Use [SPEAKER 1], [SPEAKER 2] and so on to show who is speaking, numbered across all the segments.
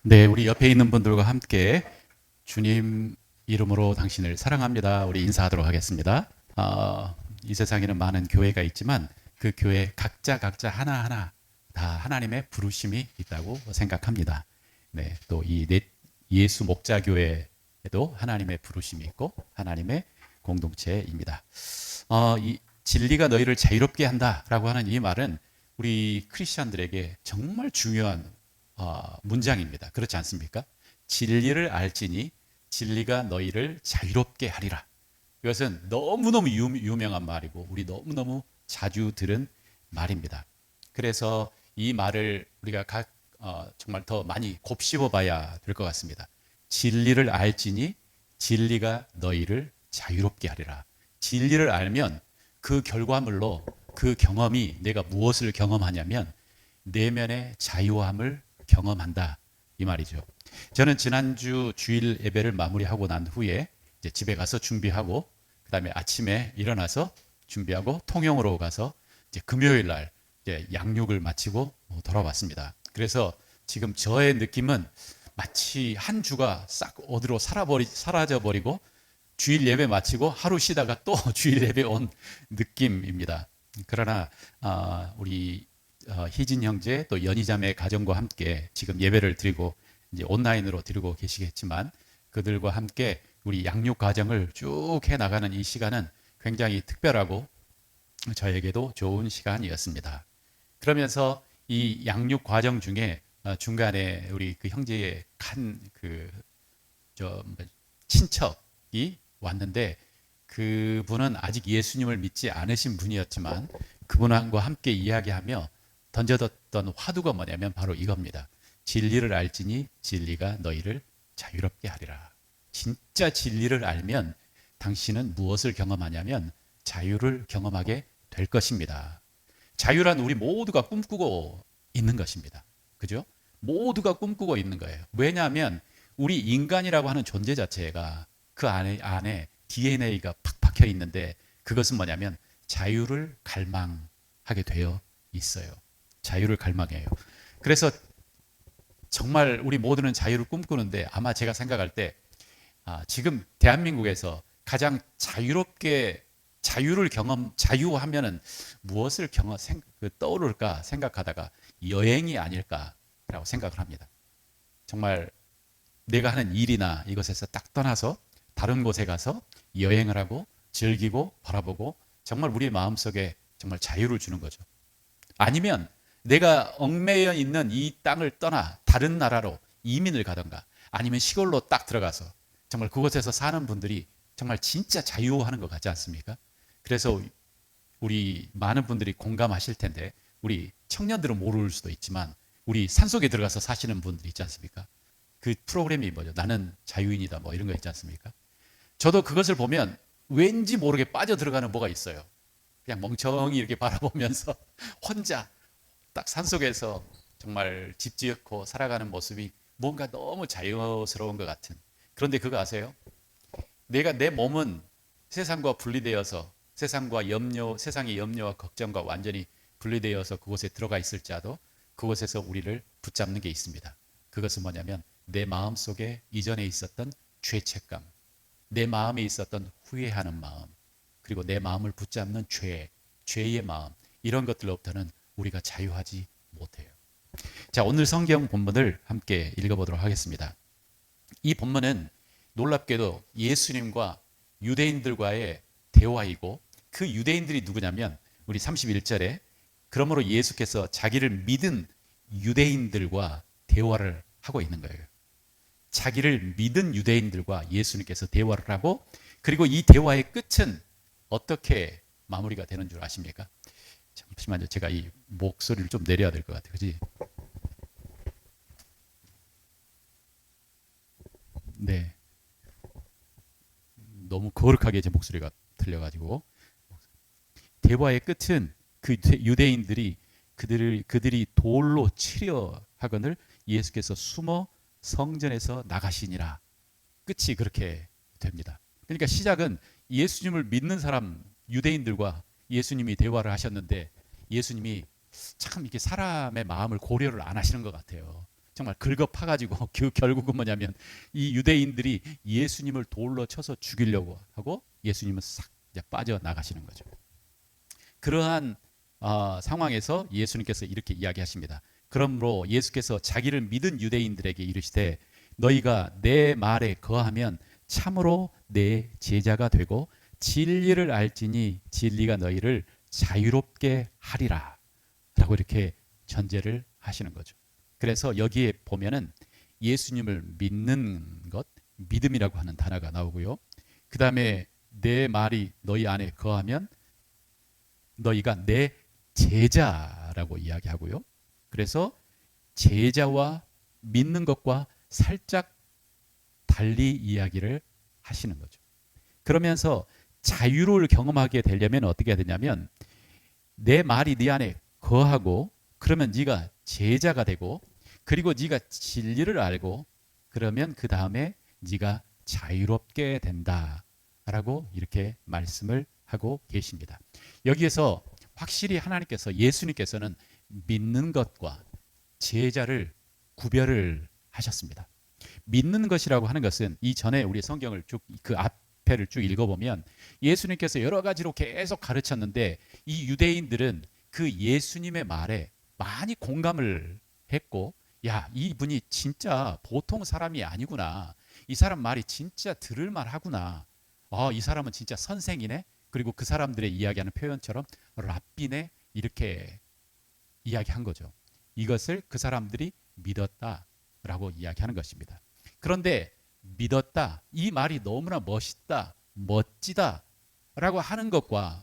[SPEAKER 1] 네, 우리 옆에 있는 분들과 함께 주님 이름으로 당신을 사랑합니다. 우리 인사하도록 하겠습니다. 이 세상에는 많은 교회가 있지만 그 교회 각자 하나하나 다 하나님의 부르심이 있다고 생각합니다. 네, 또 이 예수 목자교회에도 하나님의 부르심이 있고 하나님의 공동체입니다. 이 진리가 너희를 자유롭게 한다라고 하는 이 말은 우리 크리스천들에게 정말 중요한 문장입니다. 그렇지 않습니까? 진리를 알지니 진리가 너희를 자유롭게 하리라. 이것은 너무너무 유명한 말이고 우리 너무너무 자주 들은 말입니다. 그래서 이 말을 우리가 정말 더 많이 곱씹어 봐야 될 것 같습니다. 진리를 알지니 진리가 너희를 자유롭게 하리라. 진리를 알면 그 결과물로 그 경험이 내가 무엇을 경험하냐면 내면의 자유함을 경험한다 이 말이죠. 저는 지난주 주일 예배를 마무리하고 난 후에 이제 집에 가서 준비하고 그다음에 아침에 일어나서 준비하고 통영으로 가서 이제 금요일 날 이제 양육을 마치고 돌아왔습니다. 그래서 지금 저의 느낌은 마치 한 주가 싹 어디로 사라져 버리고 주일 예배 마치고 하루 쉬다가 또 주일 예배 온 느낌입니다. 그러나 우리 희진 형제 또 연희자매 가정과 함께 지금 예배를 드리고 이제 온라인으로 드리고 계시겠지만 그들과 함께 우리 양육 과정을 쭉 해 나가는 이 시간은 굉장히 특별하고 저에게도 좋은 시간이었습니다. 그러면서 이 양육 과정 중에 중간에 우리 그 형제의 친척이 왔는데 그분은 아직 예수님을 믿지 않으신 분이었지만 그분과 함께 이야기하며 던져뒀던 화두가 뭐냐면 바로 이겁니다. 진리를 알지니 진리가 너희를 자유롭게 하리라. 진짜 진리를 알면 당신은 무엇을 경험하냐면 자유를 경험하게 될 것입니다. 자유란 우리 모두가 꿈꾸고 있는 것입니다. 그죠? 모두가 꿈꾸고 있는 거예요. 왜냐하면 우리 인간이라고 하는 존재 자체가 그 안에 DNA가 팍 박혀 있는데 그것은 뭐냐면 자유를 갈망하게 되어 있어요. 자유를 갈망해요. 그래서 정말 우리 모두는 자유를 꿈꾸는데 아마 제가 생각할 때 지금 대한민국에서 가장 자유롭게 자유하면은 무엇을 떠오를까 생각하다가 여행이 아닐까라고 생각을 합니다. 정말 내가 하는 일이나 이것에서 딱 떠나서 다른 곳에 가서 여행을 하고 즐기고 바라보고 정말 우리 마음속에 정말 자유를 주는 거죠. 아니면 내가 얽매여 있는 이 땅을 떠나 다른 나라로 이민을 가던가 아니면 시골로 딱 들어가서 정말 그곳에서 사는 분들이 정말 진짜 자유하는 것 같지 않습니까? 그래서 우리 많은 분들이 공감하실 텐데 우리 청년들은 모를 수도 있지만 우리 산속에 들어가서 사시는 분들이 있지 않습니까? 그 프로그램이 뭐죠? 나는 자유인이다 뭐 이런 거 있지 않습니까? 저도 그것을 보면 왠지 모르게 빠져 들어가는 뭐가 있어요. 그냥 멍청히 이렇게 바라보면서 혼자 딱 산속에서 정말 집 지었고 살아가는 모습이 뭔가 너무 자유스러운 것 같은. 그런데 그거 아세요? 내 몸은 세상과 분리되어서 세상의 염려와 걱정과 완전히 분리되어서 그곳에 들어가 있을지라도 그곳에서 우리를 붙잡는 게 있습니다. 그것은 뭐냐면 내 마음 속에 이전에 있었던 죄책감, 내 마음에 있었던 후회하는 마음, 그리고 내 마음을 붙잡는 죄의 마음, 이런 것들로부터는 우리가 자유하지 못해요. 자, 오늘 성경 본문을 함께 읽어보도록 하겠습니다. 이 본문은 놀랍게도 예수님과 유대인들과의 대화이고 그 유대인들이 누구냐면 우리 31절에 그러므로 예수께서 자기를 믿은 유대인들과 대화를 하고 있는 거예요. 자기를 믿은 유대인들과 예수님께서 대화를 하고 그리고 이 대화의 끝은 어떻게 마무리가 되는 줄 아십니까? 잠시만요. 제가 이 목소리를 좀 내려야 될 것 같아요. 그지? 네. 너무 거룩하게 제 목소리가 들려가지고 대화의 끝은 그 유대인들이 그들이 돌로 치려 하거늘 예수께서 숨어 성전에서 나가시니라. 끝이 그렇게 됩니다. 그러니까 시작은 예수님을 믿는 사람 유대인들과 예수님이 대화를 하셨는데 예수님이 참 이렇게 사람의 마음을 고려를 안 하시는 것 같아요. 정말 긁어파가지고 결국은 뭐냐면 이 유대인들이 예수님을 돌로 쳐서 죽이려고 하고 예수님은 싹 이제 빠져나가시는 거죠. 그러한 상황에서 예수님께서 이렇게 이야기하십니다. 그러므로 예수께서 자기를 믿은 유대인들에게 이르시되 너희가 내 말에 거하면 참으로 내 제자가 되고 진리를 알지니 진리가 너희를 자유롭게 하리라 라고 이렇게 전제를 하시는 거죠. 그래서 여기에 보면은 예수님을 믿는 것, 믿음이라고 하는 단어가 나오고요. 그 다음에 내 말이 너희 안에 거하면 너희가 내 제자라고 이야기하고요. 그래서 제자와 믿는 것과 살짝 달리 이야기를 하시는 거죠. 그러면서 자유를 경험하게 되려면 어떻게 해야 되냐면 내 말이 네 안에 거하고 그러면 네가 제자가 되고 그리고 네가 진리를 알고 그러면 그 다음에 네가 자유롭게 된다라고 이렇게 말씀을 하고 계십니다. 여기에서 확실히 하나님께서 예수님께서는 믿는 것과 제자를 구별을 하셨습니다. 믿는 것이라고 하는 것은 이전에 우리 성경을 쭉 그 앞에를 쭉 읽어보면 예수님께서 여러 가지로 계속 가르쳤는데 이 유대인들은 그 예수님의 말에 많이 공감을 했고 야 이분이 진짜 보통 사람이 아니구나. 이 사람 말이 진짜 들을 만하구나. 이 사람은 진짜 선생이네. 그리고 그 사람들의 이야기하는 표현처럼 랍비네 이렇게 이야기한 거죠. 이것을 그 사람들이 믿었다라고 이야기하는 것입니다. 그런데 믿었다 이 말이 너무나 멋있다 멋지다라고 하는 것과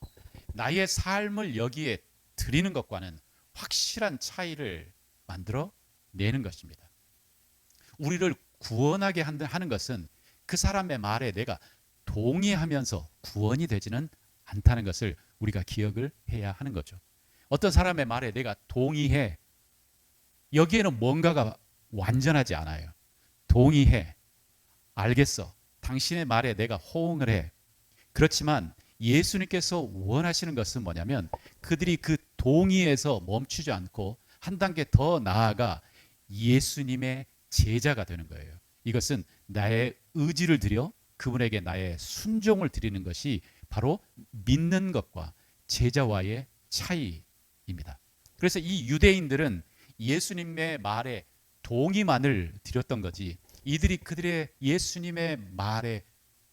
[SPEAKER 1] 나의 삶을 여기에 드리는 것과는 확실한 차이를 만들어 내는 것입니다. 우리를 구원하게 하는 것은 그 사람의 말에 내가 동의하면서 구원이 되지는 않다는 것을 우리가 기억을 해야 하는 거죠. 어떤 사람의 말에 내가 동의해. 여기에는 뭔가가 완전하지 않아요. 동의해. 알겠어. 당신의 말에 내가 호응을 해. 그렇지만 예수님께서 원하시는 것은 뭐냐면 그들이 그 동의에서 멈추지 않고 한 단계 더 나아가 예수님의 제자가 되는 거예요. 이것은 나의 의지를 들여 그분에게 나의 순종을 드리는 것이 바로 믿는 것과 제자와의 차이입니다. 그래서 이 유대인들은 예수님의 말에 동의만을 드렸던 거지 이들이 그들의 예수님의 말에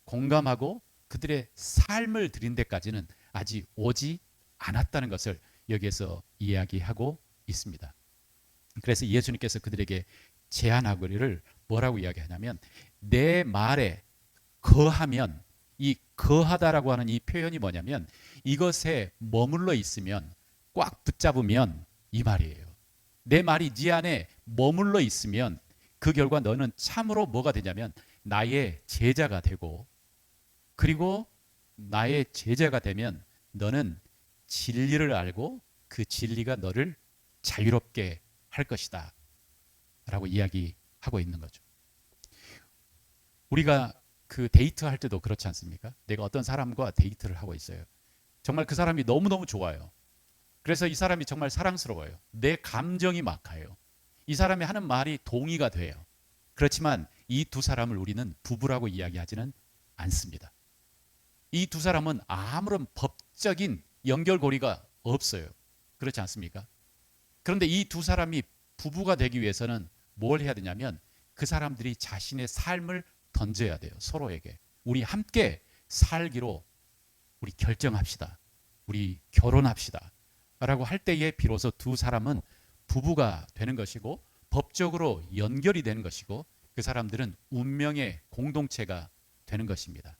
[SPEAKER 1] 공감하고 그들의 삶을 드린 데까지는 아직 오지 않았다는 것을 여기에서 이야기하고 있습니다. 그래서 예수님께서 그들에게 제안하기를 뭐라고 이야기하냐면 내 말에 거하면 이 거하다라고 하는 이 표현이 뭐냐면 이것에 머물러 있으면 꽉 붙잡으면 이 말이에요. 내 말이 네 안에 머물러 있으면 그 결과 너는 참으로 뭐가 되냐면 나의 제자가 되고 그리고 나의 제자가 되면 너는 진리를 알고 그 진리가 너를 자유롭게 할 것이다 라고 이야기하고 있는 거죠. 우리가 그 데이트할 때도 그렇지 않습니까? 내가 어떤 사람과 데이트를 하고 있어요. 정말 그 사람이 너무너무 좋아요. 그래서 이 사람이 정말 사랑스러워요. 내 감정이 막 가요. 이 사람이 하는 말이 동의가 돼요. 그렇지만 이 두 사람을 우리는 부부라고 이야기하지는 않습니다. 이 두 사람은 아무런 법적인 연결고리가 없어요. 그렇지 않습니까? 그런데 이 두 사람이 부부가 되기 위해서는 뭘 해야 되냐면 그 사람들이 자신의 삶을 던져야 돼요. 서로에게. 우리 함께 살기로 우리 결정합시다. 우리 결혼합시다. 라고 할 때에 비로소 두 사람은 부부가 되는 것이고 법적으로 연결이 되는 것이고 그 사람들은 운명의 공동체가 되는 것입니다.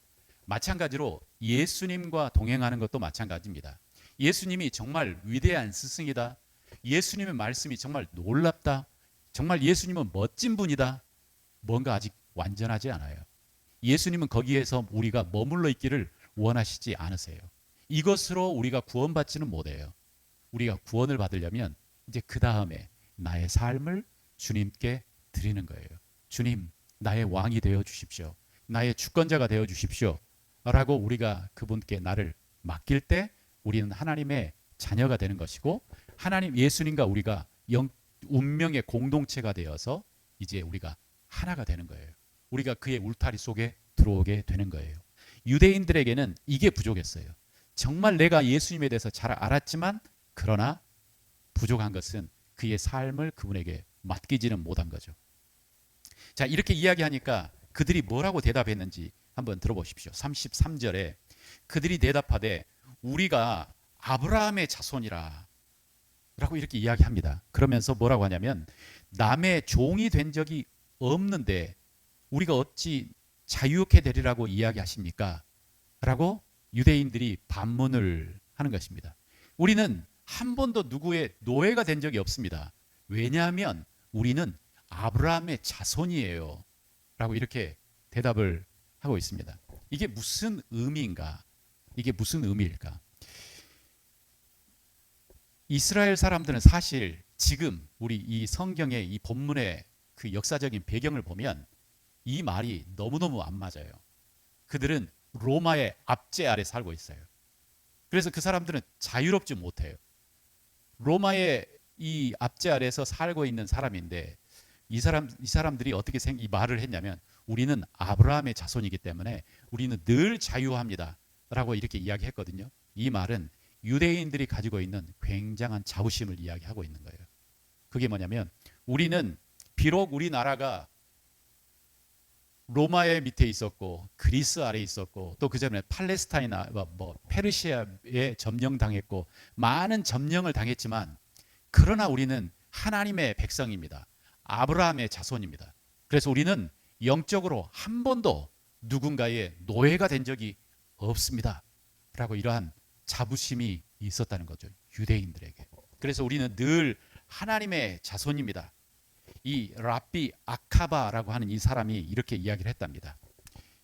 [SPEAKER 1] 마찬가지로 예수님과 동행하는 것도 마찬가지입니다. 예수님이 정말 위대한 스승이다. 예수님의 말씀이 정말 놀랍다. 정말 예수님은 멋진 분이다. 뭔가 아직 완전하지 않아요. 예수님은 거기에서 우리가 머물러 있기를 원하시지 않으세요. 이것으로 우리가 구원받지는 못해요. 우리가 구원을 받으려면 이제 그 다음에 나의 삶을 주님께 드리는 거예요. 주님, 나의 왕이 되어 주십시오. 나의 주권자가 되어 주십시오. 라고 우리가 그분께 나를 맡길 때 우리는 하나님의 자녀가 되는 것이고 하나님 예수님과 우리가 운명의 공동체가 되어서 이제 우리가 하나가 되는 거예요. 우리가 그의 울타리 속에 들어오게 되는 거예요. 유대인들에게는 이게 부족했어요. 정말 내가 예수님에 대해서 잘 알았지만 그러나 부족한 것은 그의 삶을 그분에게 맡기지는 못한 거죠. 자, 이렇게 이야기하니까 그들이 뭐라고 대답했는지 한번 들어보십시오. 33절에 그들이 대답하되 우리가 아브라함의 자손이라 라고 이렇게 이야기합니다. 그러면서 뭐라고 하냐면 남의 종이 된 적이 없는데 우리가 어찌 자유케 되리라고 이야기하십니까? 라고 유대인들이 반문을 하는 것입니다. 우리는 한 번도 누구의 노예가 된 적이 없습니다. 왜냐하면 우리는 아브라함의 자손이에요. 라고 이렇게 대답을 하고 있습니다. 이게 무슨 의미인가? 이게 무슨 의미일까? 이스라엘 사람들은 사실 지금 우리 이 성경의 이 본문의 그 역사적인 배경을 보면 이 말이 너무너무 안 맞아요. 그들은 로마의 압제 아래 살고 있어요. 그래서 그 사람들은 자유롭지 못해요. 로마의 이 압제 아래에서 살고 있는 사람인데 이 사람들이 어떻게 이 말을 했냐면 우리는 아브라함의 자손이기 때문에 우리는 늘 자유합니다. 라고 이렇게 이야기했거든요. 이 말은 유대인들이 가지고 있는 굉장한 자부심을 이야기하고 있는 거예요. 그게 뭐냐면 우리는 비록 우리나라가 로마의 밑에 있었고 그리스 아래 있었고 또 그전에 팔레스타인이나 페르시아에 점령당했고 많은 점령을 당했지만 그러나 우리는 하나님의 백성입니다. 아브라함의 자손입니다. 그래서 우리는 영적으로 한 번도 누군가의 노예가 된 적이 없습니다. 라고 이러한 자부심이 있었다는 거죠. 유대인들에게. 그래서 우리는 늘 하나님의 자손입니다. 이 랍비 아카바라고 하는 이 사람이 이렇게 이야기를 했답니다.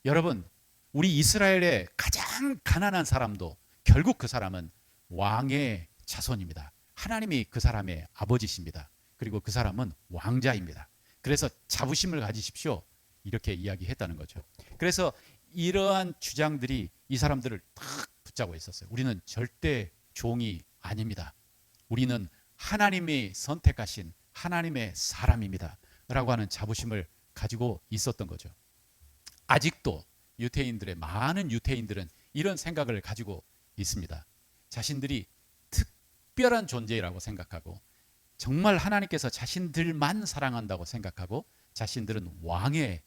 [SPEAKER 1] 여러분, 우리 이스라엘의 가장 가난한 사람도 결국 그 사람은 왕의 자손입니다. 하나님이 그 사람의 아버지십니다. 그리고 그 사람은 왕자입니다. 그래서 자부심을 가지십시오. 이렇게 이야기했다는 거죠. 그래서 이러한 주장들이 이 사람들을 딱 붙잡고 있었어요. 우리는 절대 종이 아닙니다. 우리는 하나님이 선택하신 하나님의 사람입니다. 라고 하는 자부심을 가지고 있었던 거죠. 아직도 많은 유태인들은 이런 생각을 가지고 있습니다. 자신들이 특별한 존재라고 생각하고 정말 하나님께서 자신들만 사랑한다고 생각하고 자신들은 왕의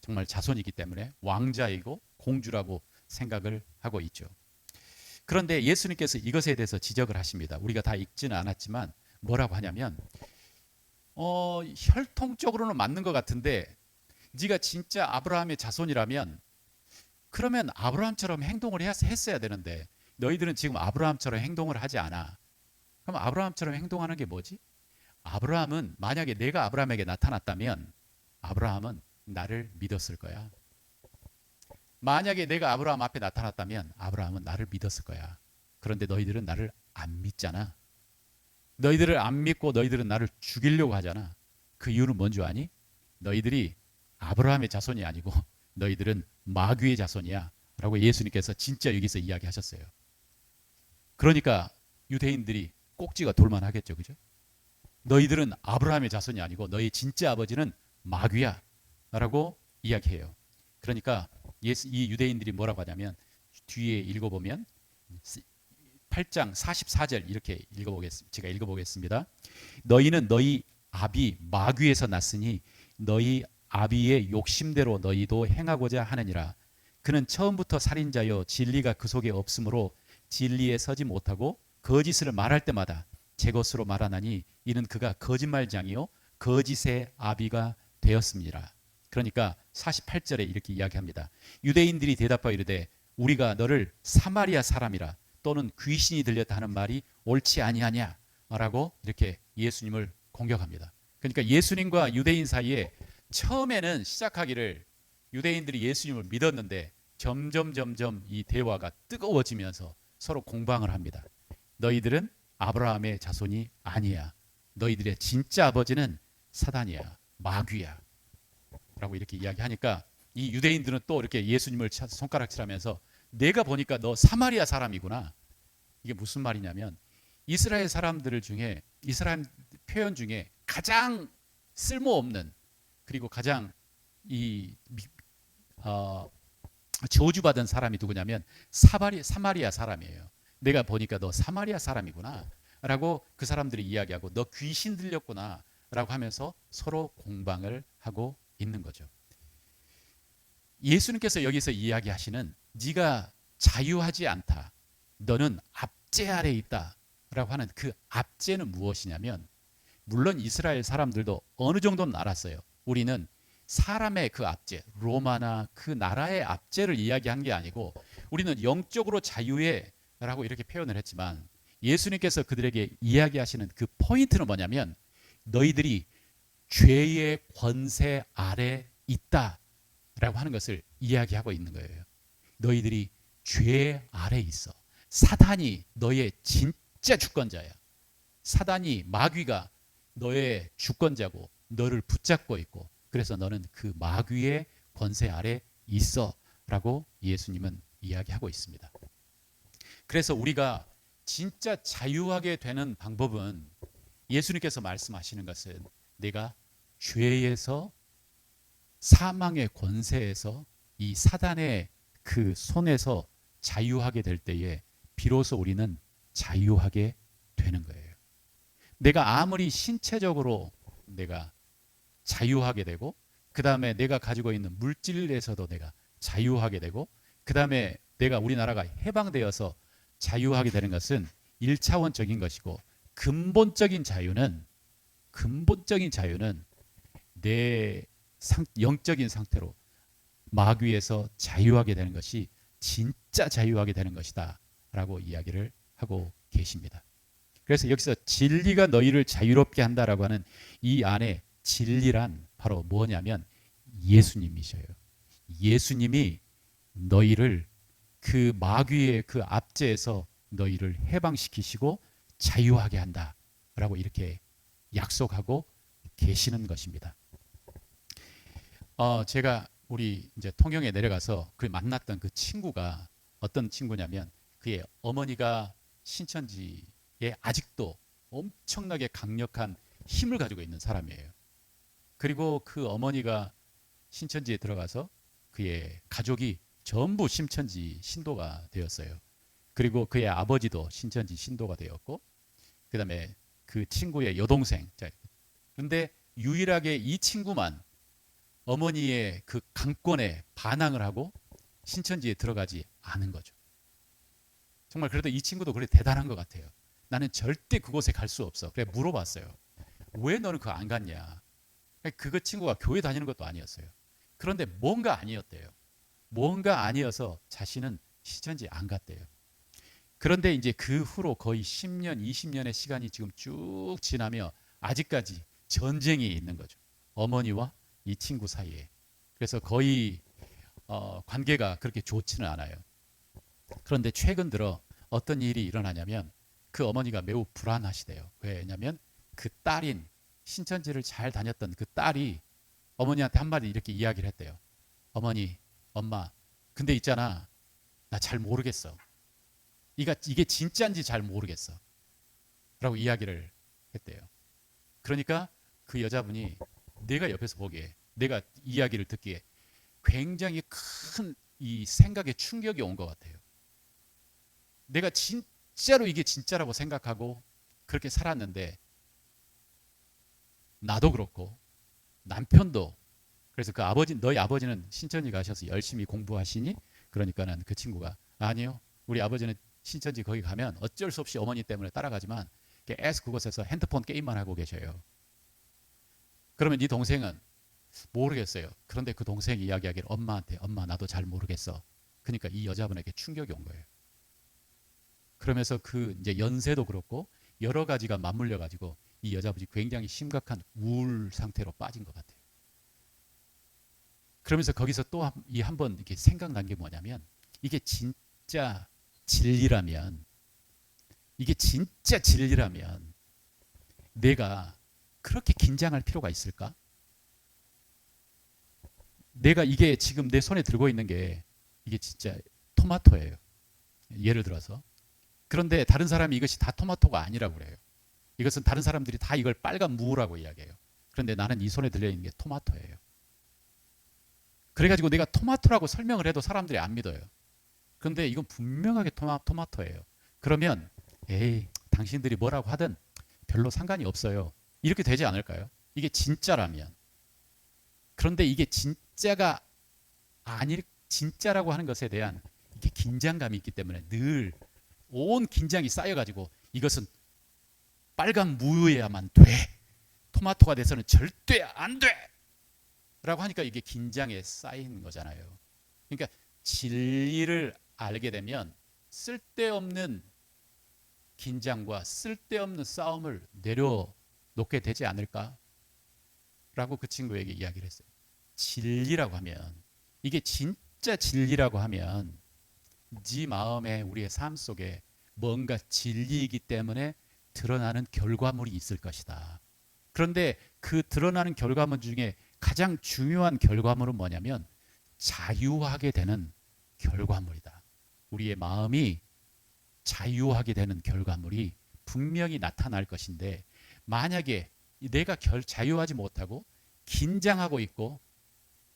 [SPEAKER 1] 정말 자손이기 때문에 왕자이고 공주라고 생각을 하고 있죠. 그런데 예수님께서 이것에 대해서 지적을 하십니다. 우리가 다 읽지는 않았지만 뭐라고 하냐면 혈통적으로는 맞는 것 같은데 네가 진짜 아브라함의 자손이라면 그러면 아브라함처럼 행동을 했어야 되는데 너희들은 지금 아브라함처럼 행동을 하지 않아. 그럼 아브라함처럼 행동하는 게 뭐지? 아브라함은 만약에 내가 아브라함에게 나타났다면 아브라함은 나를 믿었을 거야. 만약에 내가 아브라함 앞에 나타났다면 아브라함은 나를 믿었을 거야. 그런데 너희들은 나를 안 믿잖아. 너희들을 안 믿고 너희들은 나를 죽이려고 하잖아. 그 이유는 뭔 줄 아니? 너희들이 아브라함의 자손이 아니고 너희들은 마귀의 자손이야. 라고 예수님께서 진짜 여기서 이야기하셨어요. 그러니까 유대인들이 꼭지가 돌만하겠죠. 그죠? 너희들은 아브라함의 자손이 아니고 너희 진짜 아버지는 마귀야. 라고 이야기해요. 그러니까 이 유대인들이 뭐라고 하냐면 뒤에 읽어보면 8장 44절 이렇게 제가 읽어보겠습니다. 너희는 너희 아비 마귀에서 났으니 너희 아비의 욕심대로 너희도 행하고자 하느니라. 그는 처음부터 살인자요 진리가 그 속에 없으므로 진리에 서지 못하고 거짓을 말할 때마다 제 것으로 말하나니 이는 그가 거짓말장이요 거짓의 아비가 되었습니다. 그러니까 48절에 이렇게 이야기합니다. 유대인들이 대답하여 이르되 우리가 너를 사마리아 사람이라 또는 귀신이 들렸다 하는 말이 옳지 아니하냐 라고 이렇게 예수님을 공격합니다. 그러니까 예수님과 유대인 사이에 처음에는 시작하기를 유대인들이 예수님을 믿었는데 점점 이 대화가 뜨거워지면서 서로 공방을 합니다. 너희들은 아브라함의 자손이 아니야. 너희들의 진짜 아버지는 사단이야. 마귀야. 라고 이렇게 이야기하니까 이 유대인들은 또 이렇게 예수님을 손가락질하면서 내가 보니까 너 사마리아 사람이구나. 이게 무슨 말이냐면 이스라엘 사람들 중에 이스라엘 표현 중에 가장 쓸모없는 그리고 가장 이 저주받은 사람이 누구냐면 사마리아 사람이에요. 내가 보니까 너 사마리아 사람이구나 라고 그 사람들이 이야기하고 너 귀신 들렸구나 라고 하면서 서로 공방을 하고 있는 거죠. 예수님께서 여기서 이야기하시는 네가 자유하지 않다, 너는 압제 아래 있다 라고 하는 그 압제는 무엇이냐면, 물론 이스라엘 사람들도 어느 정도는 알았어요. 우리는 사람의 그 압제, 로마나 그 나라의 압제를 이야기한 게 아니고 우리는 영적으로 자유해 라고 이렇게 표현을 했지만, 예수님께서 그들에게 이야기하시는 그 포인트는 뭐냐면 너희들이 죄의 권세 아래 있다 라고 하는 것을 이야기하고 있는 거예요. 너희들이 죄 아래 있어. 사단이 너의 진짜 주권자야. 사단이, 마귀가 너의 주권자고 너를 붙잡고 있고, 그래서 너는 그 마귀의 권세 아래 있어 라고 예수님은 이야기하고 있습니다. 그래서 우리가 진짜 자유하게 되는 방법은, 예수님께서 말씀하시는 것은 내가 죄에서, 사망의 권세에서, 이 사단의 그 손에서 자유하게 될 때에 비로소 우리는 자유하게 되는 거예요. 내가 아무리 신체적으로 내가 자유하게 되고, 그 다음에 내가 가지고 있는 물질에서도 내가 자유하게 되고, 그 다음에 내가, 우리나라가 해방되어서 자유하게 되는 것은 1차원적인 것이고, 근본적인 자유는 내 영적인 상태로 마귀에서 자유하게 되는 것이 진짜 자유하게 되는 것이다 라고 이야기를 하고 계십니다. 그래서 여기서 진리가 너희를 자유롭게 한다라고 하는 이 안에 진리란 바로 뭐냐면 예수님이셔요. 예수님이 너희를 그 마귀의 그 압제에서 너희를 해방시키시고 자유하게 한다라고 이렇게 약속하고 계시는 것입니다. 제가 우리 이제 통영에 내려가서 그 만났던 그 친구가 어떤 친구냐면, 그의 어머니가 신천지에 아직도 엄청나게 강력한 힘을 가지고 있는 사람이에요. 그리고 그 어머니가 신천지에 들어가서 그의 가족이 전부 신천지 신도가 되었어요. 그리고 그의 아버지도 신천지 신도가 되었고, 그 다음에 그 친구의 여동생. 그런데 유일하게 이 친구만 어머니의 그 강권에 반항을 하고 신천지에 들어가지 않은 거죠. 정말 그래도 이 친구도 그래 대단한 것 같아요. 나는 절대 그곳에 갈 수 없어. 그래 물어봤어요. 왜 너는 그거 안 갔냐? 그 친구가 교회 다니는 것도 아니었어요. 그런데 뭔가 아니었대요. 뭔가 아니어서 자신은 신천지 안 갔대요. 그런데 이제 그 후로 거의 10년, 20년의 시간이 지금 쭉 지나며 아직까지 전쟁이 있는 거죠. 어머니와 이 친구 사이에. 그래서 거의 관계가 그렇게 좋지는 않아요. 그런데 최근 들어 어떤 일이 일어나냐면, 그 어머니가 매우 불안하시대요. 왜냐하면 그 딸인, 신천지를 잘 다녔던 그 딸이 어머니한테 한마디 이렇게 이야기를 했대요. 어머니, 엄마, 근데 있잖아, 나 잘 모르겠어. 이게 진짜인지 잘 모르겠어 라고 이야기를 했대요. 그러니까 그 여자분이 내가 옆에서 보기에, 내가 이야기를 듣기에 굉장히 큰 이 생각에 충격이 온 것 같아요. 내가 진짜로 이게 진짜라고 생각하고 그렇게 살았는데, 나도 그렇고 남편도, 그래서 그 아버지, 너희 아버지는 신천지 가셔서 열심히 공부하시니? 그러니까는 그 친구가, 아니요, 우리 아버지는 신천지 거기 가면 어쩔 수 없이 어머니 때문에 따라가지만 계속 그곳에서 핸드폰 게임만 하고 계셔요. 그러면 네 동생은? 모르겠어요. 그런데 그 동생이 이야기하기를 엄마한테, 엄마 나도 잘 모르겠어. 그러니까 이 여자분에게 충격이 온 거예요. 그러면서 그 이제 연세도 그렇고 여러 가지가 맞물려 가지고 이 여자분이 굉장히 심각한 우울 상태로 빠진 것 같아요. 그러면서 거기서 또 이 한 번 이렇게 생각난 게 뭐냐면, 이게 진짜 진리라면, 내가 그렇게 긴장할 필요가 있을까? 내가 이게 지금 내 손에 들고 있는 게 이게 진짜 토마토예요. 예를 들어서. 그런데 다른 사람이 이것이 다 토마토가 아니라고 그래요. 이것은 다른 사람들이 다 이걸 빨간 무라고 이야기해요. 그런데 나는 이 손에 들려있는 게 토마토예요. 그래가지고 내가 토마토라고 설명을 해도 사람들이 안 믿어요. 그런데 이건 분명하게 토마토예요. 그러면 에이, 당신들이 뭐라고 하든 별로 상관이 없어요. 이렇게 되지 않을까요? 이게 진짜라면. 그런데 이게 진짜가 아닐, 진짜라고 하는 것에 대한 이게 긴장감이 있기 때문에 늘 온 긴장이 쌓여가지고 이것은 빨간 무여야만 돼. 토마토가 돼서는 절대 안 돼. 라고 하니까 이게 긴장에 쌓이는 거잖아요. 그러니까 진리를 알게 되면 쓸데없는 긴장과 쓸데없는 싸움을 내려놓게 되지 않을까? 라고 그 친구에게 이야기를 했어요. 진리라고 하면, 이게 진짜 진리라고 하면 네 마음에, 우리의 삶 속에 뭔가 진리이기 때문에 드러나는 결과물이 있을 것이다. 그런데 그 드러나는 결과물 중에 가장 중요한 결과물은 뭐냐면 자유하게 되는 결과물이다. 우리의 마음이 자유하게 되는 결과물이 분명히 나타날 것인데, 만약에 내가 자유하지 못하고 긴장하고 있고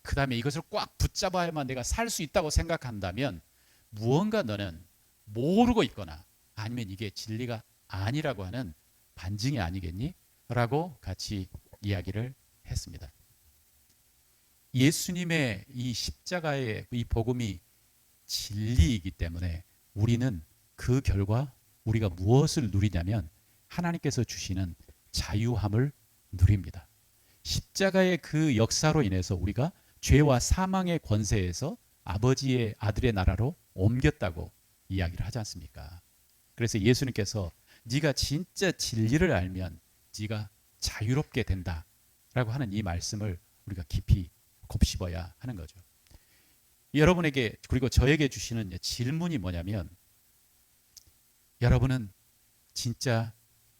[SPEAKER 1] 그 다음에 이것을 꽉 붙잡아야만 내가 살 수 있다고 생각한다면 무언가 너는 모르고 있거나 아니면 이게 진리가 아니라고 하는 반증이 아니겠니? 라고 같이 이야기를 했습니다. 예수님의 이 십자가의 이 복음이 진리이기 때문에 우리는 그 결과 우리가 무엇을 누리냐면 하나님께서 주시는 자유함을 누립니다. 십자가의 그 역사로 인해서 우리가 죄와 사망의 권세에서 아버지의 아들의 나라로 옮겼다고 이야기를 하지 않습니까? 그래서 예수님께서 네가 진짜 진리를 알면 네가 자유롭게 된다라고 하는 이 말씀을 우리가 깊이 곱씹어야 하는 거죠. 여러분에게 그리고 저에게 주시는 질문이 뭐냐면, 여러분은 진짜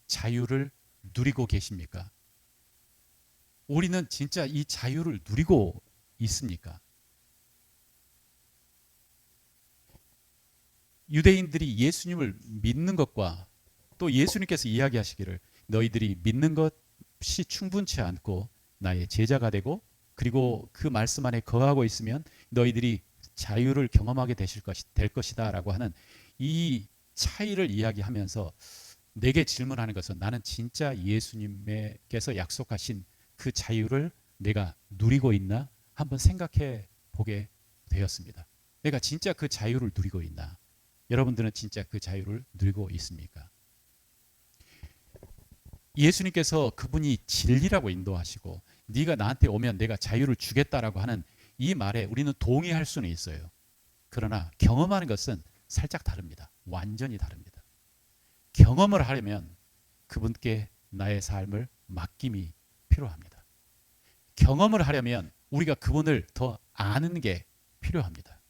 [SPEAKER 1] 자유를 누리고 계십니까? 우리는 진짜 이 자유를 누리고 있습니까? 유대인들이 예수님을 믿는 것과 또 예수님께서 이야기하시기를 너희들이 믿는 것이 충분치 않고 나의 제자가 되고 그리고 그 말씀 안에 거하고 있으면 너희들이 자유를 경험하게 될 것이다 라고 하는 이 차이를 이야기하면서 내게 질문하는 것은, 나는 진짜 예수님께서 약속하신 그 자유를 내가 누리고 있나 한번 생각해 보게 되었습니다. 내가 진짜 그 자유를 누리고 있나? 여러분들은 진짜 그 자유를 누리고 있습니까? 예수님께서 그분이 진리라고 인도하시고 네가 나한테 오면 내가 자유를 주겠다라고 하는 이 말에 우리는 동의할 수는 있어요. 그러나 경험하는 것은 살짝 다릅니다. 완전히 다릅니다. 경험을 하려면 그분께 나의 삶을 맡김이 필요합니다. 경험을 하려면 우리가 그분을 더 아는 게 필요합니다.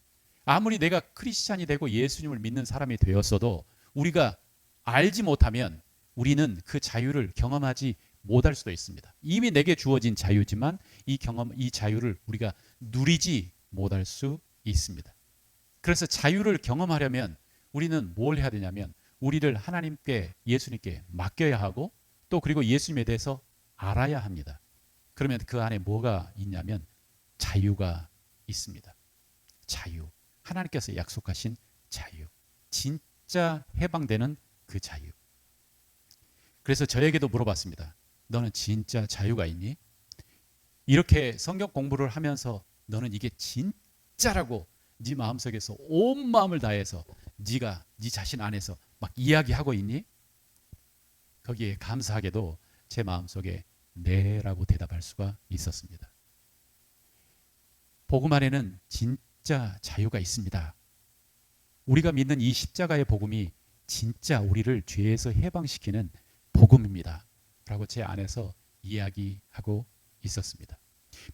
[SPEAKER 1] 아무리 내가 크리스찬이 되고 예수님을 믿는 사람이 되었어도 우리가 알지 못하면 우리는 그 자유를 경험하지 못할 수도 있습니다. 이미 내게 주어진 자유지만 이 자유를 우리가 누리지 못할 수 있습니다. 그래서 자유를 경험하려면 우리는 뭘 해야 되냐면 우리를 하나님께, 예수님께 맡겨야 하고 또 그리고 예수님에 대해서 알아야 합니다. 그러면 그 안에 뭐가 있냐면 자유가 있습니다. 자유. 하나님께서 약속하신 자유. 진짜 해방되는 그 자유. 그래서 저에게도 물어봤습니다. 너는 진짜 자유가 있니? 이렇게 성경 공부를 하면서 너는 이게 진짜라고 네 마음속에서 온 마음을 다해서 네가 네 자신 안에서 막 이야기하고 있니? 거기에 감사하게도 제 마음속에 네라고 대답할 수가 있었습니다. 복음 안에는 진짜 자유가 있습니다. 우리가 믿는 이 십자가의 복음이 진짜 우리를 죄에서 해방시키는 복음입니다. 라고 제 안에서 이야기하고 있었습니다.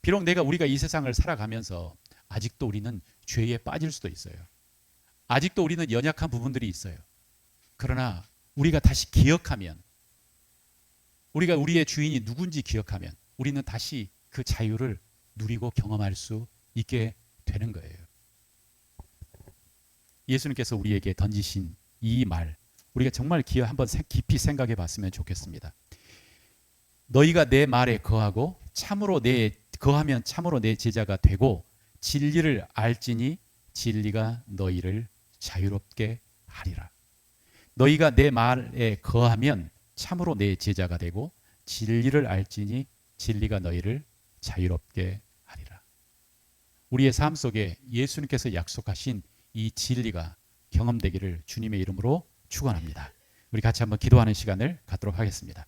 [SPEAKER 1] 비록 우리가 이 세상을 살아가면서 아직도 우리는 죄에 빠질 수도 있어요. 아직도 우리는 연약한 부분들이 있어요. 그러나 우리가 다시 기억하면, 우리가 우리의 주인이 누군지 기억하면 우리는 다시 그 자유를 누리고 경험할 수 있게 되는 거예요. 예수님께서 우리에게 던지신 이 말, 우리가 정말 한번 깊이 생각해 봤으면 좋겠습니다. 너희가 내 말에 거하고 거하면 참으로 내 제자가 되고 진리를 알지니 진리가 너희를 자유롭게 하리라. 너희가 내 말에 거하면 참으로 내 제자가 되고 진리를 알지니 진리가 너희를 자유롭게 하리라. 우리의 삶 속에 예수님께서 약속하신 이 진리가 경험되기를 주님의 이름으로 축원합니다. 우리 같이 한번 기도하는 시간을 갖도록 하겠습니다.